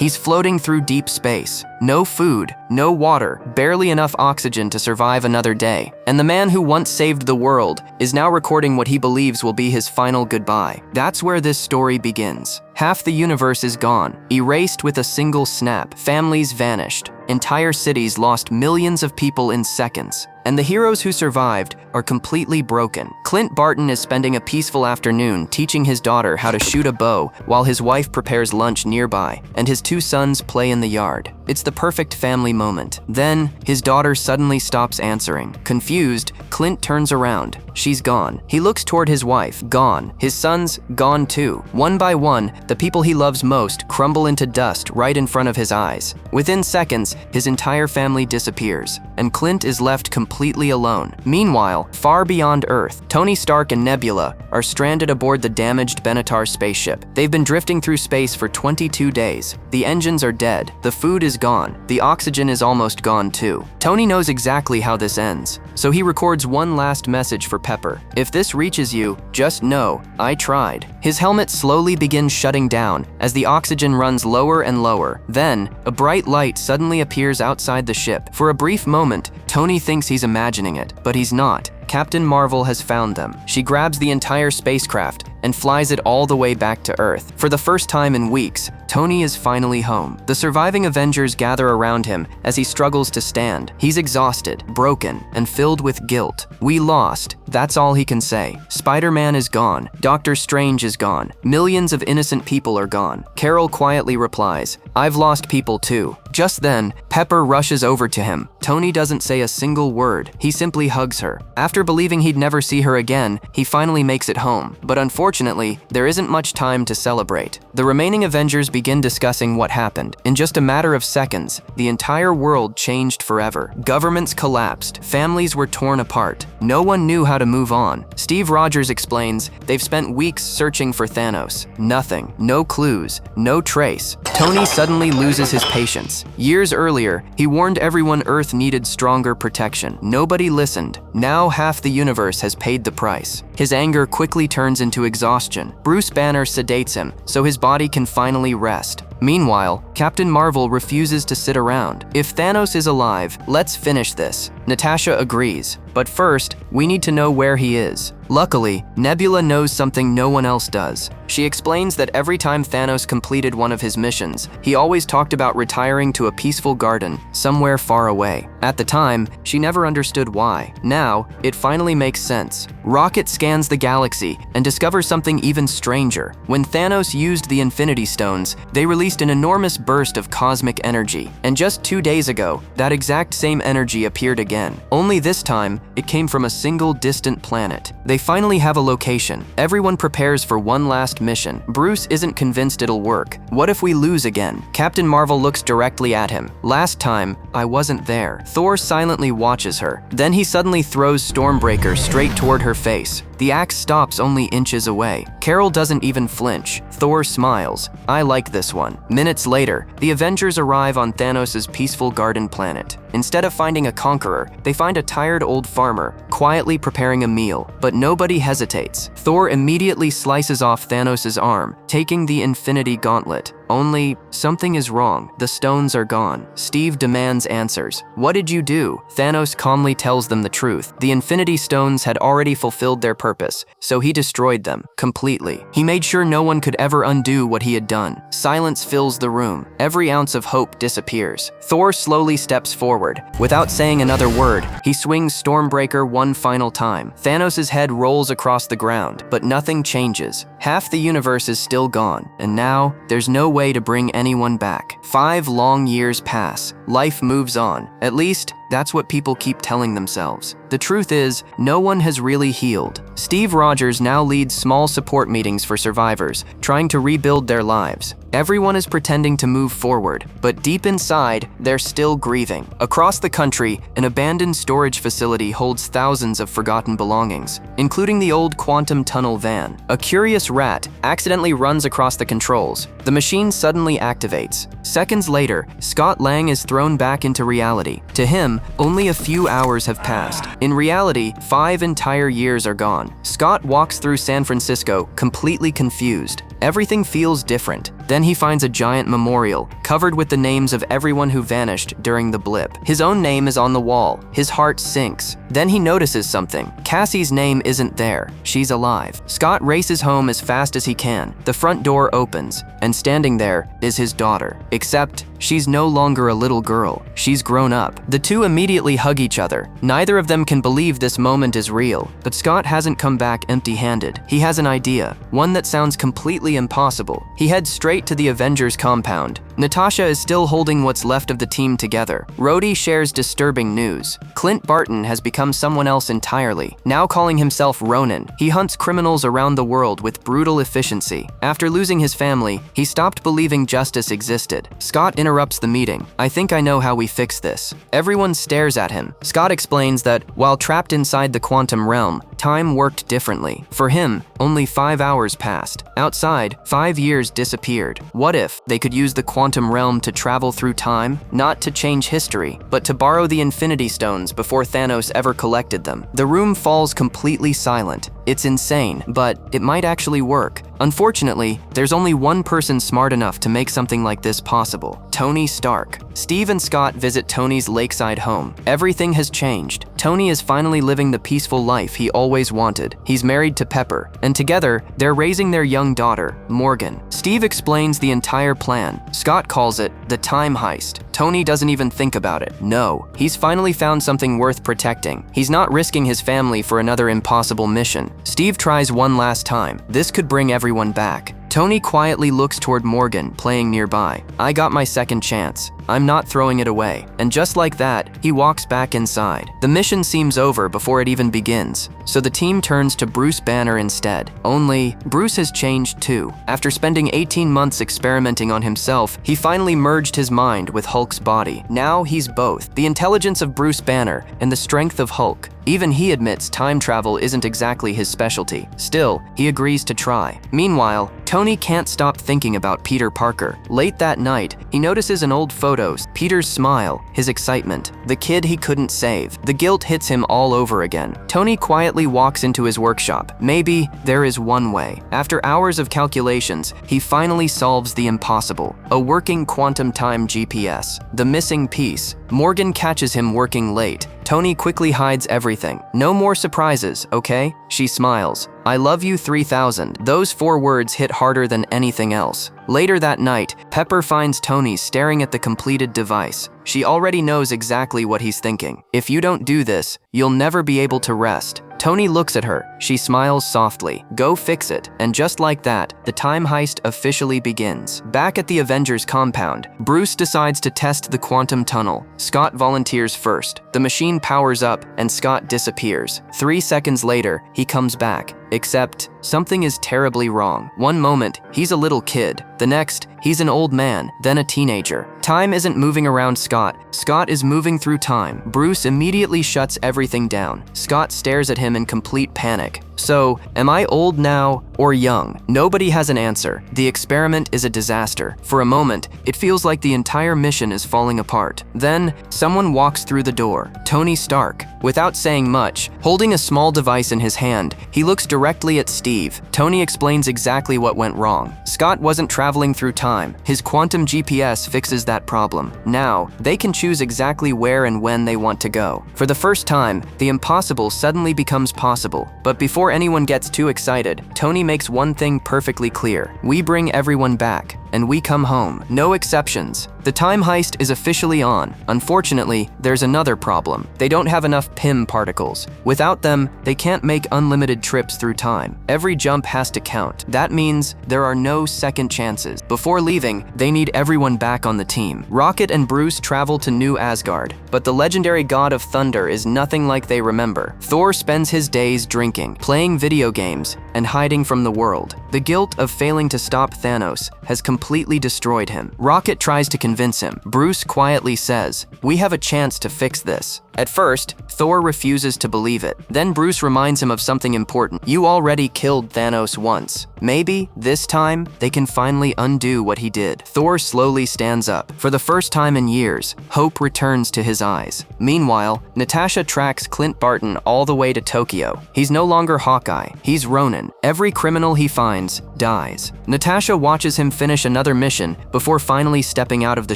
He's floating through deep space. No food, no water, barely enough oxygen to survive another day. And the man who once saved the world is now recording what he believes will be his final goodbye. That's where this story begins. Half the universe is gone, erased with a single snap. Families vanished. Entire cities lost millions of people in seconds. And the heroes who survived are completely broken. Clint Barton is spending a peaceful afternoon teaching his daughter how to shoot a bow while his wife prepares lunch nearby, and his two sons play in the yard. It's the perfect family moment. Then, his daughter suddenly stops answering. Confused, Clint turns around. She's gone. He looks toward his wife. Gone. His sons, gone too. One by one, the people he loves most crumble into dust right in front of his eyes. Within seconds, his entire family disappears, and Clint is left completely alone. Meanwhile, far beyond Earth, Tony Stark and Nebula are stranded aboard the damaged Benatar spaceship. They've been drifting through space for 22 days. The engines are dead. The food is gone. The oxygen is almost gone too. Tony knows exactly how this ends, so he records one last message for Pepper. If this reaches you, just know, I tried. His helmet slowly begins shutting down as the oxygen runs lower and lower. Then, a bright light suddenly appears outside the ship. For a brief moment, Tony thinks he's imagining it, but he's not. Captain Marvel has found them. She grabs the entire spacecraft and flies it all the way back to Earth. For the first time in weeks, Tony is finally home. The surviving Avengers gather around him as he struggles to stand. He's exhausted, broken, and filled with guilt. We lost. That's all he can say. Spider-Man is gone. Doctor Strange is gone. Millions of innocent people are gone. Carol quietly replies, I've lost people too. Just then, Pepper rushes over to him. Tony doesn't say a single word. He simply hugs her. After believing he'd never see her again, he finally makes it home. But unfortunately, there isn't much time to celebrate. The remaining Avengers begin discussing what happened. In just a matter of seconds, the entire world changed forever. Governments collapsed. Families were torn apart. No one knew how to move on. Steve Rogers explains they've spent weeks searching for Thanos. Nothing. No clues. No trace. Tony suddenly loses his patience. Years earlier, he warned everyone Earth needed stronger protection. Nobody listened. Now half the universe has paid the price. His anger quickly turns into exhaustion. Bruce Banner sedates him so his body can finally rest. Meanwhile, Captain Marvel refuses to sit around. If Thanos is alive, let's finish this. Natasha agrees. But first, we need to know where he is. Luckily, Nebula knows something no one else does. She explains that every time Thanos completed one of his missions, he always talked about retiring to a peaceful garden somewhere far away. At the time, she never understood why. Now, it finally makes sense. Rocket scans the galaxy and discovers something even stranger. When Thanos used the Infinity Stones, they released an enormous burst of cosmic energy. And just 2 days ago, that exact same energy appeared again. Only this time, it came from a single distant planet. They finally have a location. Everyone prepares for one last mission. Bruce isn't convinced it'll work. What if we lose again? Captain Marvel looks directly at him. Last time, I wasn't there. Thor silently watches her. Then he suddenly throws Stormbreaker straight toward her face. The axe stops only inches away. Carol doesn't even flinch. Thor smiles. I like this one. Minutes later, the Avengers arrive on Thanos' peaceful garden planet. Instead of finding a conqueror, they find a tired old farmer quietly preparing a meal, but nobody hesitates. Thor immediately slices off Thanos' arm, taking the Infinity Gauntlet. Only, something is wrong. The stones are gone. Steve demands answers. What did you do? Thanos calmly tells them the truth. The Infinity Stones had already fulfilled their purpose, so he destroyed them completely. He made sure no one could ever undo what he had done. Silence fills the room. Every ounce of hope disappears. Thor slowly steps forward. Without saying another word, he swings Stormbreaker one final time. Thanos' head rolls across the ground, but nothing changes. Half the universe is still gone, and now there's no way to bring anyone back. 5 long years pass. Life moves on. At least, that's what people keep telling themselves. The truth is, no one has really healed. Steve Rogers now leads small support meetings for survivors, trying to rebuild their lives. Everyone is pretending to move forward, but deep inside, they're still grieving. Across the country, an abandoned storage facility holds thousands of forgotten belongings, including the old quantum tunnel van. A curious rat accidentally runs across the controls. The machine suddenly activates. Seconds later, Scott Lang is thrown back into reality. To him, only a few hours have passed. In reality, 5 entire years are gone. Scott walks through San Francisco, completely confused. Everything feels different. Then he finds a giant memorial, covered with the names of everyone who vanished during the blip. His own name is on the wall. His heart sinks. Then he notices something. Cassie's name isn't there. She's alive. Scott races home as fast as he can. The front door opens, and standing there is his daughter. Except, she's no longer a little girl. She's grown up. The two immediately hug each other. Neither of them can believe this moment is real, but Scott hasn't come back empty-handed. He has an idea, one that sounds completely impossible. He heads straight to the Avengers compound. Natasha is still holding what's left of the team together. Rhodey shares disturbing news. Clint Barton has become someone else entirely. Now calling himself Ronin, he hunts criminals around the world with brutal efficiency. After losing his family, he stopped believing justice existed. Scott interrupts the meeting. I think I know how we fix this. Everyone stares at him. Scott explains that while trapped inside the quantum realm, time worked differently. For him, only 5 hours passed. Outside, 5 years disappeared. What if they could use the quantum realm to travel through time? Not to change history, but to borrow the Infinity Stones before Thanos ever collected them. The room falls completely silent. It's insane, but it might actually work. Unfortunately, there's only one person smart enough to make something like this possible: Tony Stark. Steve and Scott visit Tony's lakeside home. Everything has changed. Tony is finally living the peaceful life he always wanted. He's married to Pepper, and together, they're raising their young daughter, Morgan. Steve explains the entire plan. Scott calls it the time heist. Tony doesn't even think about it. No, he's finally found something worth protecting. He's not risking his family for another impossible mission. Steve tries one last time. This could bring everyone back. Tony quietly looks toward Morgan, playing nearby. I got my second chance. I'm not throwing it away. And just like that, he walks back inside. The mission seems over before it even begins, so the team turns to Bruce Banner instead. Only, Bruce has changed too. After spending 18 months experimenting on himself, he finally merged his mind with Hulk's body. Now he's both, the intelligence of Bruce Banner and the strength of Hulk. Even he admits time travel isn't exactly his specialty. Still, he agrees to try. Meanwhile, Tony can't stop thinking about Peter Parker. Late that night, he notices an old photo. Peter's smile, his excitement, the kid he couldn't save. The guilt hits him all over again. Tony quietly walks into his workshop. Maybe there is one way. After hours of calculations, he finally solves the impossible: a working quantum time GPS. The missing piece. Morgan catches him working late. Tony quickly hides everything. No more surprises, okay? She smiles. I love you 3000. Those 4 words hit harder than anything else. Later that night, Pepper finds Tony staring at the completed device. She already knows exactly what he's thinking. If you don't do this, you'll never be able to rest. Tony looks at her. She smiles softly. Go fix it. And just like that, the time heist officially begins. Back at the Avengers compound, Bruce decides to test the quantum tunnel. Scott volunteers first. The machine powers up, and Scott disappears. 3 seconds later, he comes back. Except, something is terribly wrong. One moment, he's a little kid. The next, he's an old man, then a teenager. Time isn't moving around Scott. Scott is moving through time. Bruce immediately shuts everything down. Scott stares at him in complete panic. So, am I old now or young? Nobody has an answer. The experiment is a disaster. For a moment, it feels like the entire mission is falling apart. Then, someone walks through the door. Tony Stark. Without saying much, holding a small device in his hand, he looks directly at Steve. Tony explains exactly what went wrong. Scott wasn't traveling through time. His quantum GPS fixes that problem. Now, they can choose exactly where and when they want to go. For the first time, the impossible suddenly becomes possible. But before anyone gets too excited, Tony makes one thing perfectly clear. We bring everyone back, and we come home. No exceptions. The time heist is officially on. Unfortunately, there's another problem. They don't have enough PIM particles. Without them, they can't make unlimited trips through time. Every jump has to count. That means there are no second chances. Before leaving, they need everyone back on the team. Rocket and Bruce travel to New Asgard, but the legendary god of thunder is nothing like they remember. Thor spends his days drinking, playing video games, and hiding from the world. The guilt of failing to stop Thanos has completely destroyed him. Rocket tries to convince him. Bruce quietly says, "We have a chance to fix this." At first, Thor refuses to believe it. Then Bruce reminds him of something important. You already killed Thanos once. Maybe, this time, they can finally undo what he did. Thor slowly stands up. For the first time in years, hope returns to his eyes. Meanwhile, Natasha tracks Clint Barton all the way to Tokyo. He's no longer Hawkeye, he's Ronin. Every criminal he finds dies. Natasha watches him finish another mission before finally stepping out of the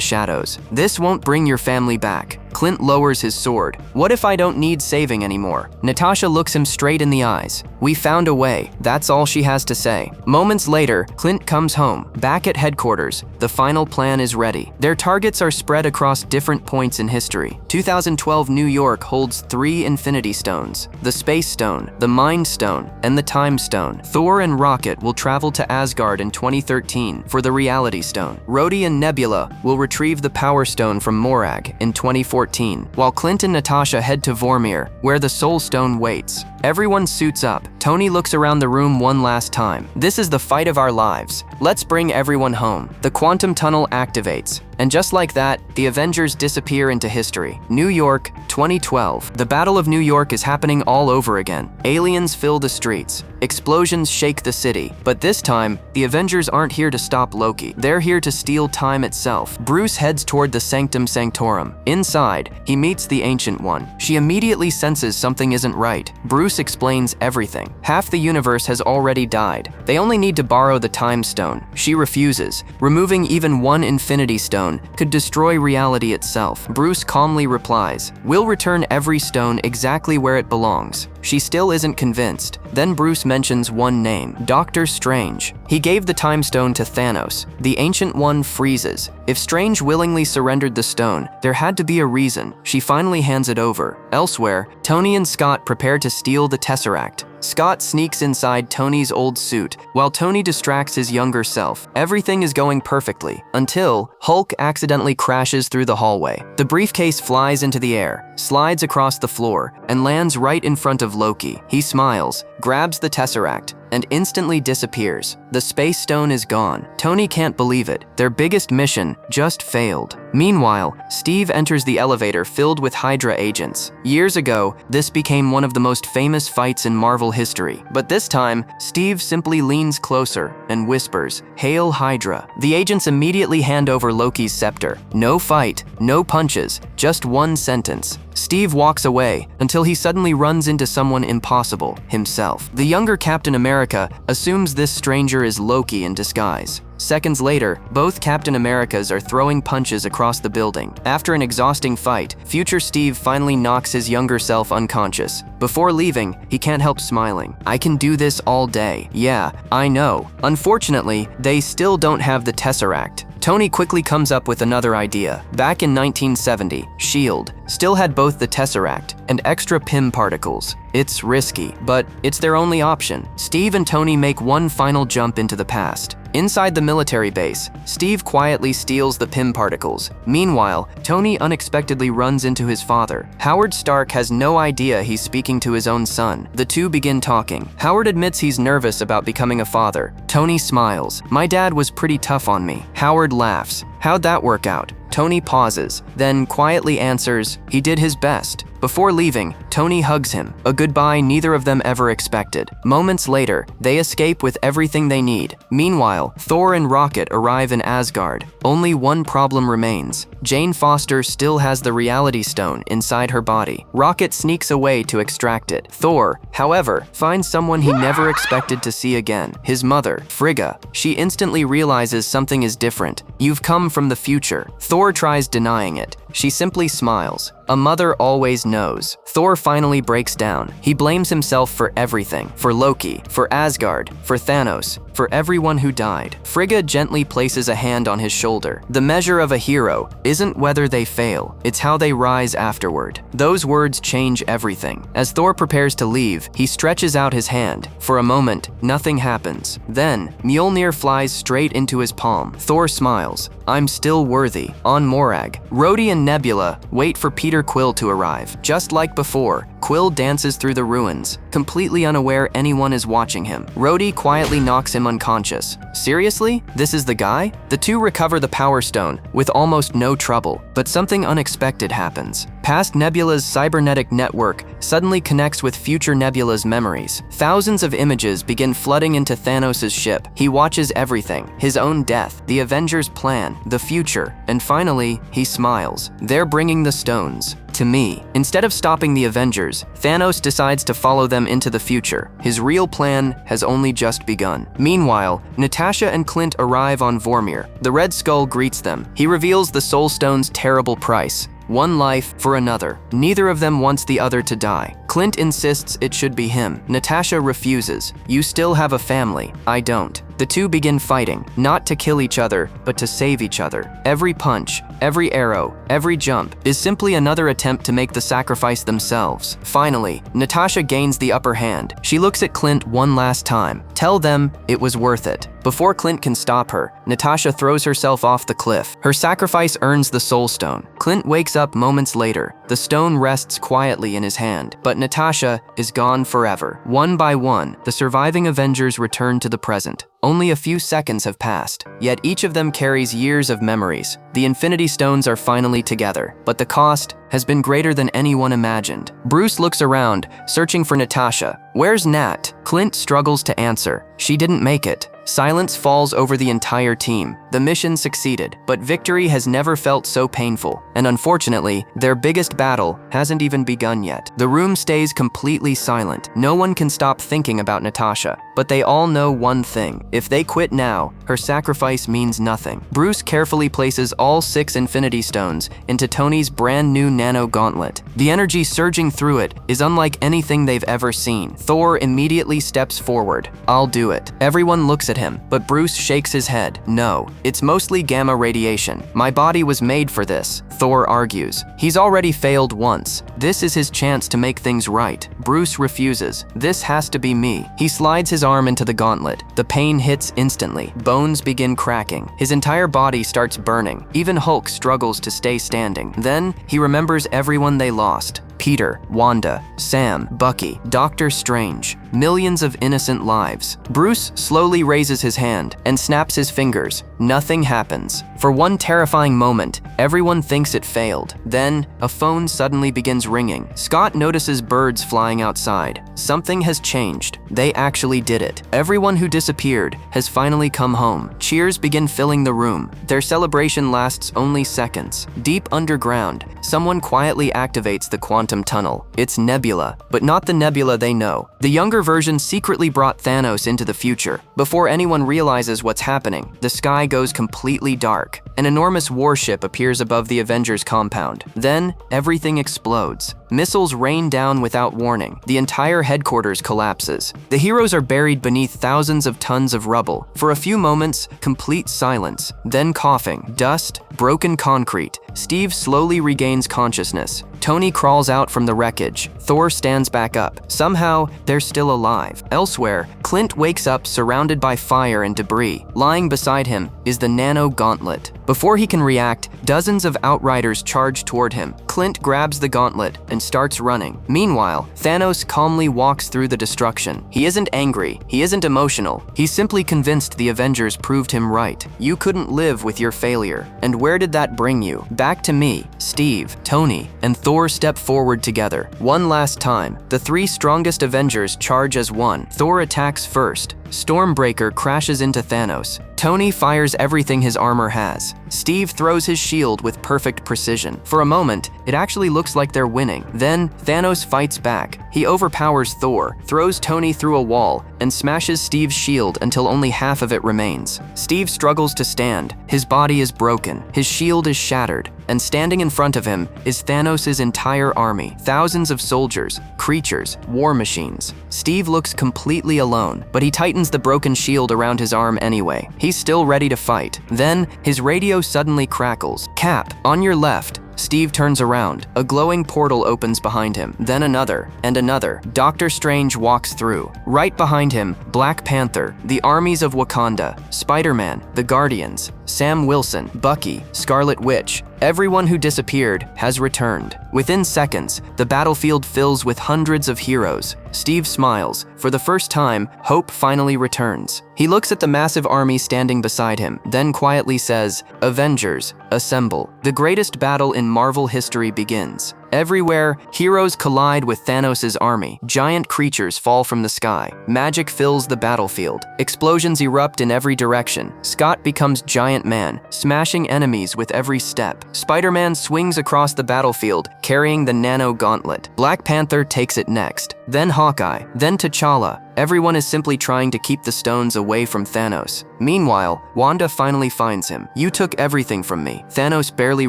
shadows. This won't bring your family back. Clint lowers his sword. What if I don't need saving anymore? Natasha looks him straight in the eyes. We found a way. That's all she has to say. Moments later, Clint comes home. Back at headquarters, the final plan is ready. Their targets are spread across different points in history. 2012 New York holds 3 Infinity Stones: the Space Stone, the Mind Stone, and the Time Stone. Thor and Rocket will travel to Asgard in 2013 for the Reality Stone. Rhodey and Nebula will retrieve the Power Stone from Morag in 2014, while Clint and Natasha head to Vormir, where the Soul Stone waits. Everyone suits up. Tony looks around the room one last time. This is the fight of our lives. Let's bring everyone home. The quantum tunnel activates. And just like that, the Avengers disappear into history. New York, 2012. The Battle of New York is happening all over again. Aliens fill the streets. Explosions shake the city. But this time, the Avengers aren't here to stop Loki. They're here to steal time itself. Bruce heads toward the Sanctum Sanctorum. Inside, he meets the Ancient One. She immediately senses something isn't right. Bruce explains everything. Half the universe has already died. They only need to borrow the Time Stone. She refuses. Removing even one Infinity Stone could destroy reality itself. Bruce calmly replies, "We'll return every stone exactly where it belongs." She still isn't convinced. Then Bruce mentions one name, Doctor Strange. He gave the Time Stone to Thanos. The Ancient One freezes. If Strange willingly surrendered the stone, there had to be a reason. She finally hands it over. Elsewhere, Tony and Scott prepare to steal the Tesseract. Scott sneaks inside Tony's old suit, while Tony distracts his younger self. Everything is going perfectly, until Hulk accidentally crashes through the hallway. The briefcase flies into the air, slides across the floor, and lands right in front of Loki. He smiles, grabs the Tesseract, and instantly disappears. The Space Stone is gone. Tony can't believe it. Their biggest mission just failed. Meanwhile, Steve enters the elevator filled with Hydra agents. Years ago, this became one of the most famous fights in Marvel history. But this time, Steve simply leans closer and whispers, "Hail Hydra." The agents immediately hand over Loki's scepter. No fight, no punches, just one sentence. Steve walks away until he suddenly runs into someone impossible, himself. The younger Captain America assumes this stranger is Loki in disguise. Seconds later, both Captain Americas are throwing punches across the building. After an exhausting fight, future Steve finally knocks his younger self unconscious. Before leaving, he can't help smiling. "I can do this all day." "Yeah, I know." Unfortunately, they still don't have the Tesseract. Tony quickly comes up with another idea. Back in 1970, S.H.I.E.L.D. still had both the Tesseract and extra Pym particles. It's risky, but it's their only option. Steve and Tony make one final jump into the past. Inside the military base, Steve quietly steals the Pym particles. Meanwhile, Tony unexpectedly runs into his father. Howard Stark has no idea he's speaking to his own son. The two begin talking. Howard admits he's nervous about becoming a father. Tony smiles. "My dad was pretty tough on me." Howard laughs. "How'd that work out?" Tony pauses, then quietly answers, "He did his best." Before leaving, Tony hugs him, a goodbye neither of them ever expected. Moments later, they escape with everything they need. Meanwhile, Thor and Rocket arrive in Asgard. Only one problem remains. Jane Foster still has the Reality Stone inside her body. Rocket sneaks away to extract it. Thor, however, finds someone he never expected to see again, his mother, Frigga. She instantly realizes something is different. "You've come from the future." Thor tries denying it. She simply smiles. A mother always knows. Thor finally breaks down. He blames himself for everything. For Loki, for Asgard, for Thanos, for everyone who died. Frigga gently places a hand on his shoulder. The measure of a hero isn't whether they fail, it's how they rise afterward. Those words change everything. As Thor prepares to leave, he stretches out his hand. For a moment, nothing happens. Then, Mjolnir flies straight into his palm. Thor smiles. "I'm still worthy." On Morag, Rhodey and Nebula wait for Peter Quill to arrive. Just like before, Quill dances through the ruins, completely unaware anyone is watching him. Rhodey quietly knocks him unconscious. Seriously? This is the guy? The two recover the Power Stone with almost no trouble, but something unexpected happens. Past Nebula's cybernetic network suddenly connects with future Nebula's memories. Thousands of images begin flooding into Thanos' ship. He watches everything: his own death, the Avengers' plan, the future, and finally, he smiles. They're bringing the stones to me. Instead of stopping the Avengers, Thanos decides to follow them into the future. His real plan has only just begun. Meanwhile, Natasha and Clint arrive on Vormir. The Red Skull greets them. He reveals the Soul Stone's terrible price: one life for another. Neither of them wants the other to die. Clint insists it should be him. Natasha refuses. You still have a family. I don't. The two begin fighting, not to kill each other, but to save each other. Every punch, every arrow, every jump is simply another attempt to make the sacrifice themselves. Finally, Natasha gains the upper hand. She looks at Clint one last time. Tell them it was worth it. Before Clint can stop her, Natasha throws herself off the cliff. Her sacrifice earns the Soul Stone. Clint wakes up moments later. The stone rests quietly in his hand, but Natasha is gone forever. One by one, the surviving Avengers return to the present. Only a few seconds have passed, yet each of them carries years of memories. The Infinity Stones are finally together, but the cost has been greater than anyone imagined. Bruce looks around, searching for Natasha. Where's Nat? Clint struggles to answer. She didn't make it. Silence falls over the entire team. The mission succeeded, but victory has never felt so painful. And unfortunately, their biggest battle hasn't even begun yet. The room stays completely silent. No one can stop thinking about Natasha, but they all know one thing. If they quit now, her sacrifice means nothing. Bruce carefully places all 6 Infinity Stones into Tony's brand new nano gauntlet. The energy surging through it is unlike anything they've ever seen. Thor immediately steps forward. I'll do it. Everyone looks at him, but Bruce shakes his head. No, it's mostly gamma radiation. My body was made for this, Thor argues. He's already failed once. This is his chance to make things right. Bruce refuses. This has to be me. He slides his arm into the gauntlet. The pain hits instantly. Bones begin cracking. His entire body starts burning. Even Hulk struggles to stay standing. Then, he remembers everyone they lost. Peter, Wanda, Sam, Bucky, Doctor Strange. Millions of innocent lives. Bruce slowly raises his hand and snaps his fingers. Nothing happens. For one terrifying moment, everyone thinks it failed. Then, a phone suddenly begins ringing. Scott notices birds flying outside. Something has changed. They actually did it. Everyone who disappeared has finally come home. Cheers begin filling the room. Their celebration lasts only seconds. Deep underground, someone quietly activates the quantum tunnel. It's Nebula, but not the Nebula they know. The younger version secretly brought Thanos into the future. Before anyone realizes what's happening, the sky goes completely dark. An enormous warship appears above the Avengers compound. Then, everything explodes. Missiles rain down without warning. The entire headquarters collapses. The heroes are buried beneath thousands of tons of rubble. For a few moments, complete silence. Then coughing, dust, broken concrete. Steve slowly regains consciousness. Tony crawls out from the wreckage. Thor stands back up. Somehow, they're still alive. Elsewhere, Clint wakes up surrounded by fire and debris. Lying beside him is the nano gauntlet. Before he can react, dozens of Outriders charge toward him. Clint grabs the gauntlet and starts running. Meanwhile, Thanos calmly walks through the destruction. He isn't angry. He isn't emotional. He's simply convinced the Avengers proved him right. You couldn't live with your failure. And where did that bring you? Back to me. Steve, Tony, and Thor step forward together. One last time, the 3 strongest Avengers charge as one. Thor attacks first. Stormbreaker crashes into Thanos. Tony fires everything his armor has. Steve throws his shield with perfect precision. For a moment, it actually looks like they're winning. Then, Thanos fights back. He overpowers Thor, throws Tony through a wall, and smashes Steve's shield until only half of it remains. Steve struggles to stand. His body is broken. His shield is shattered. And standing in front of him is Thanos' entire army. Thousands of soldiers, creatures, war machines. Steve looks completely alone, but he tightens the broken shield around his arm anyway. He's still ready to fight. Then, his radio suddenly crackles. Cap, on your left. Steve turns around. A glowing portal opens behind him, then another, and another. Doctor Strange walks through. Right behind him, Black Panther, the armies of Wakanda, Spider-Man, the Guardians, Sam Wilson, Bucky, Scarlet Witch. Everyone who disappeared has returned. Within seconds, the battlefield fills with hundreds of heroes. Steve smiles. For the first time, hope finally returns. He looks at the massive army standing beside him, then quietly says, "Avengers, assemble." The greatest battle in Marvel history begins. Everywhere, heroes collide with Thanos' army. Giant creatures fall from the sky. Magic fills the battlefield. Explosions erupt in every direction. Scott becomes Giant Man, smashing enemies with every step. Spider-Man swings across the battlefield, carrying the Nano Gauntlet. Black Panther takes it next. Then Hawkeye. Then T'Challa. Everyone is simply trying to keep the stones away from Thanos. Meanwhile, Wanda finally finds him. "You took everything from me." Thanos barely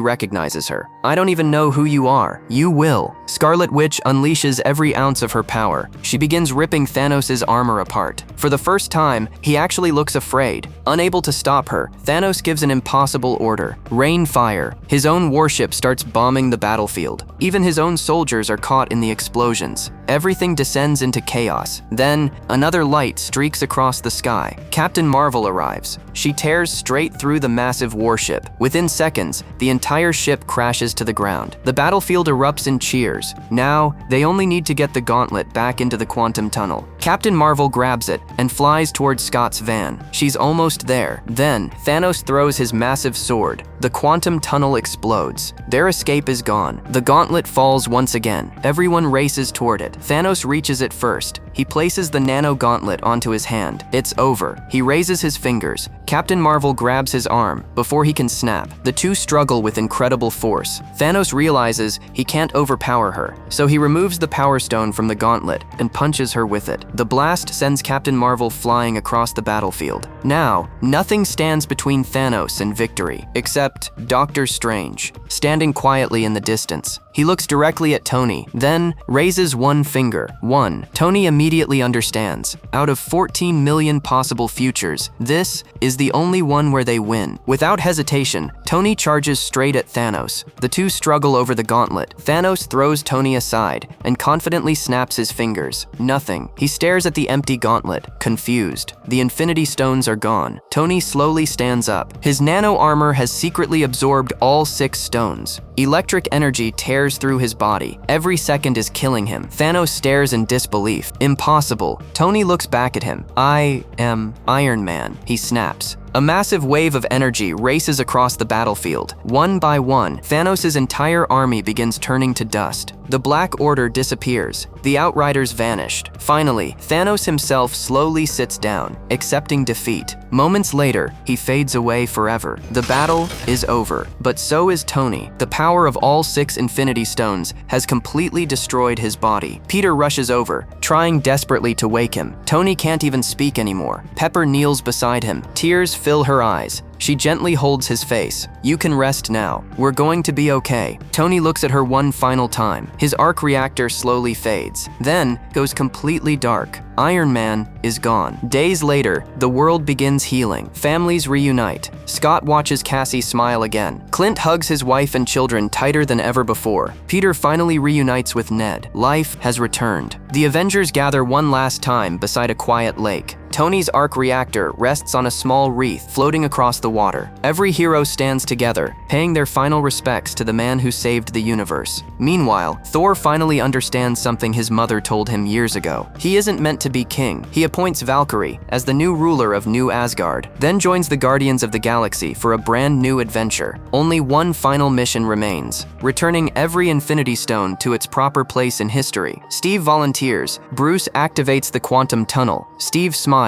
recognizes her. "I don't even know who you are." "You will." Scarlet Witch unleashes every ounce of her power. She begins ripping Thanos' armor apart. For the first time, he actually looks afraid. Unable to stop her, Thanos gives an impossible order. Rain fire. His own warship starts bombing the battlefield. Even his own soldiers are caught in the explosions. Everything descends into chaos. Then, another light streaks across the sky. Captain Marvel arrives. She tears straight through the massive warship. Within seconds, the entire ship crashes to the ground. The battlefield erupts in cheers. Now, they only need to get the gauntlet back into the quantum tunnel. Captain Marvel grabs it and flies towards Scott's van. She's almost there. Then, Thanos throws his massive sword. The quantum tunnel explodes. Their escape is gone. The gauntlet falls once again. Everyone races toward it. Thanos reaches it first. He places the nano gauntlet onto his hand. It's over. He raises his fingers. Captain Marvel grabs his arm before he can snap. The two struggle with incredible force. Thanos realizes he can't overpower her, so he removes the Power Stone from the gauntlet and punches her with it. The blast sends Captain Marvel flying across the battlefield. Now, nothing stands between Thanos and victory, except Doctor Strange, standing quietly in the distance. He looks directly at Tony, then raises one finger. One. Tony immediately understands. Out of 14 million possible futures, this is the only one where they win. Without hesitation, Tony charges straight at Thanos. The two struggle over the gauntlet. Thanos throws Tony aside and confidently snaps his fingers. Nothing. He stares at the empty gauntlet, confused. The Infinity Stones are gone. Tony slowly stands up. His nano armor has secretly absorbed all 6 stones. Electric energy tears through his body. Every second is killing him. Thanos stares in disbelief. Impossible. Tony looks back at him. "I am Iron Man," he snaps. A massive wave of energy races across the battlefield. One by one, Thanos' entire army begins turning to dust. The Black Order disappears. The Outriders vanished. Finally, Thanos himself slowly sits down, accepting defeat. Moments later, he fades away forever. The battle is over, but so is Tony. The power of all 6 Infinity Stones has completely destroyed his body. Peter rushes over, trying desperately to wake him. Tony can't even speak anymore. Pepper kneels beside him. Tears fill her eyes. She gently holds his face. "You can rest now. We're going to be okay." Tony looks at her one final time. His arc reactor slowly fades, then goes completely dark. Iron Man is gone. Days later, the world begins healing. Families reunite. Scott watches Cassie smile again. Clint hugs his wife and children tighter than ever before. Peter finally reunites with Ned. Life has returned. The Avengers gather one last time beside a quiet lake. Tony's arc reactor rests on a small wreath floating across the water. Every hero stands together, paying their final respects to the man who saved the universe. Meanwhile, Thor finally understands something his mother told him years ago. He isn't meant to be king. He appoints Valkyrie as the new ruler of New Asgard, then joins the Guardians of the Galaxy for a brand new adventure. Only one final mission remains, returning every Infinity Stone to its proper place in history. Steve volunteers. Bruce activates the quantum tunnel. Steve smiles.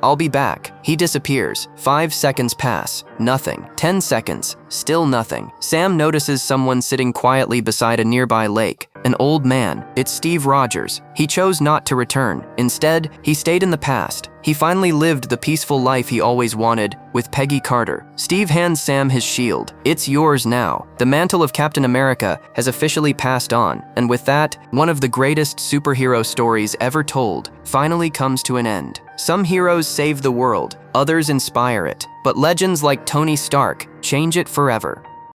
"I'll be back." He disappears. 5 seconds pass. Nothing. 10 seconds. Still nothing. Sam notices someone sitting quietly beside a nearby lake. An old man. It's Steve Rogers. He chose not to return. Instead, he stayed in the past. He finally lived the peaceful life he always wanted with Peggy Carter. Steve hands Sam his shield. "It's yours now." The mantle of Captain America has officially passed on, and with that, one of the greatest superhero stories ever told finally comes to an end. Some heroes save the world, others inspire it, but legends like Tony Stark change it forever.